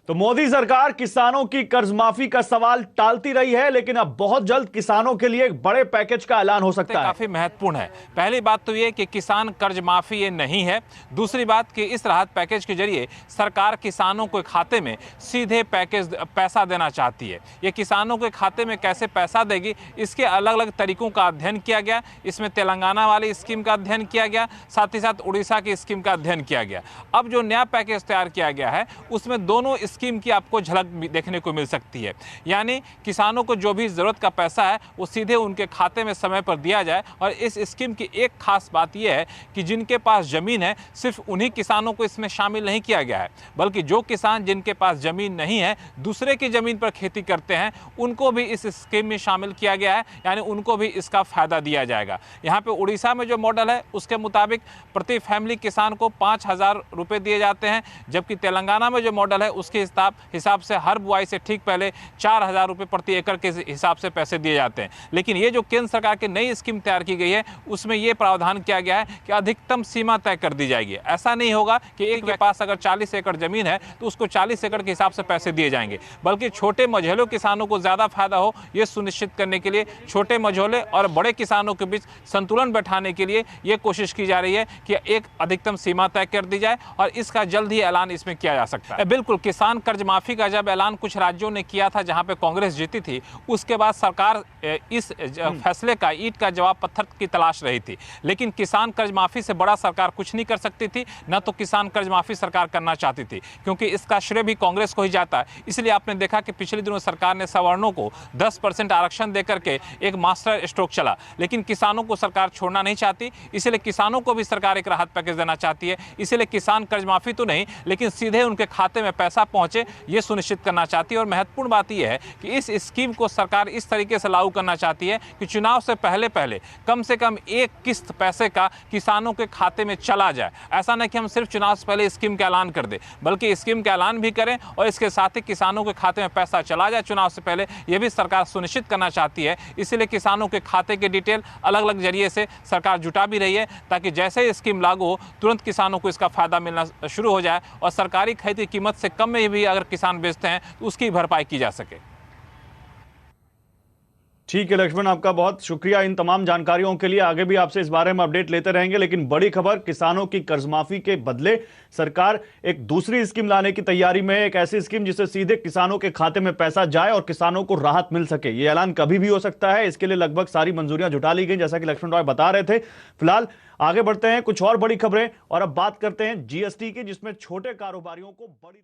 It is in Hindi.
तो मोदी सरकार किसानों की कर्ज माफी का सवाल टालती रही है, लेकिन अब बहुत जल्द किसानों के लिए एक बड़े पैकेज का ऐलान हो सकता है। काफी महत्वपूर्ण है। पहली बात तो ये कि किसान कर्ज माफी ये नहीं है। दूसरी बात कि इस राहत पैकेज के जरिए सरकार किसानों के खाते में सीधे पैसा देना चाहती है। ये किसानों के खाते में कैसे पैसा देगी, इसके अलग अलग तरीकों का अध्ययन किया गया। इसमें तेलंगाना वाली स्कीम का अध्ययन किया गया, साथ ही साथ उड़ीसा की स्कीम का अध्ययन किया गया। अब जो नया पैकेज तैयार किया गया है उसमें दोनों स्कीम की आपको झलक देखने को मिल सकती है। यानी किसानों को जो भी जरूरत का पैसा है वो सीधे उनके खाते में समय पर दिया जाए। और इस स्कीम की एक खास बात यह है कि जिनके पास जमीन है सिर्फ उन्हीं किसानों को इसमें शामिल नहीं किया गया है, बल्कि जो किसान जिनके पास जमीन नहीं है, दूसरे की जमीन पर खेती करते हैं, उनको भी इस स्कीम में शामिल किया गया है। यानी उनको भी इसका फायदा दिया जाएगा। यहाँ पे उड़ीसा में जो मॉडल है उसके मुताबिक प्रति फैमिली किसान को 5,000 रुपए दिए जाते हैं, जबकि तेलंगाना में जो मॉडल है उसके हिसाब से हर बुआई से ठीक पहले 4,000 रुपए प्रति एकड़ के हिसाब से पैसे दिए जाते हैं। लेकिन ये जो केंद्र सरकार की नई स्कीम तैयार की गई है उसमें यह प्रावधान किया गया है कि अधिकतम सीमा तय कर दी जाएगी। ऐसा नहीं होगा कि एक के पास अगर 40 एकड़ जमीन है तो उसको 40 एकड़ के हिसाब से पैसे दिए जाएंगे, बल्कि छोटे मझोले किसानों को ज्यादा फायदा हो यह सुनिश्चित करने के लिए छोटे मझोले और बड़े किसानों के बीच संतुलन बैठाने के लिए यह कोशिश की जा रही है कि एक अधिकतम सीमा तय कर दी जाए और इसका जल्द ही ऐलान इसमें किया जा सकता है। बिल्कुल, किसान कर्ज माफी का जब ऐलान कुछ राज्यों ने किया था जहां पे कांग्रेस जीती थी, उसके बाद सरकार इस फैसले का ईंट का जवाब पत्थर की तलाश रही थी। लेकिन किसान कर्ज माफी से बड़ा सरकार कुछ नहीं कर सकती थी, न तो किसान कर्ज माफी सरकार करना चाहती थी, क्योंकि इसका श्रेय भी कांग्रेस को ही जाता है। इसलिए आपने देखा कि पिछले दिनों सरकार ने सवर्णों को 10% आरक्षण देकर के एक मास्टर स्ट्रोक चला, लेकिन किसानों को सरकार छोड़ना नहीं चाहती। इसलिए किसानों को भी सरकार एक राहत पैकेज देना चाहती है। इसलिए किसान कर्ज माफी तो नहीं, लेकिन सीधे उनके खाते में पैसा पहुंचे ये सुनिश्चित करना चाहती है। और महत्वपूर्ण बात यह है कि इस स्कीम को सरकार इस तरीके से लागू करना चाहती है कि चुनाव से पहले कम से कम एक किस्त पैसे का किसानों के खाते में चला जाए। ऐसा नहीं कि हम सिर्फ चुनाव से पहले स्कीम का ऐलान कर दें, बल्कि स्कीम का ऐलान भी करें और इसके साथ ही किसानों के खाते में पैसा चला जाए चुनाव से पहले, यह भी सरकार सुनिश्चित करना चाहती है। इसलिए किसानों के खाते के डिटेल अलग अलग जरिए से सरकार जुटा भी रही है, ताकि जैसे ही स्कीम लागू हो तुरंत किसानों को इसका फायदा मिलना शुरू हो जाए और सरकारी खरीद की कीमत से कम में भी अगर किसान बेचते हैं तो उसकी भरपाई की जा सके। ठीक है लक्ष्मण, आपका बहुत शुक्रिया इन तमाम जानकारियों के लिए। आगे भी आपसे इस बारे में अपडेट लेते रहेंगे। लेकिन बड़ी खबर, किसानों की कर्जमाफी के बदले सरकार एक दूसरी स्कीम लाने की तैयारी में है। एक ऐसी स्कीम जिससे सीधे किसानों के खाते में पैसा जाए और किसानों को राहत मिल सके। यह ऐलान कभी भी हो सकता है। इसके लिए लगभग सारी मंजूरियां जुटा ली गई, जैसा कि लक्ष्मण राय बता रहे थे। फिलहाल आगे बढ़ते हैं, कुछ और बड़ी खबरें, और अब बात करते हैं जीएसटी की, जिसमें छोटे कारोबारियों को बड़ी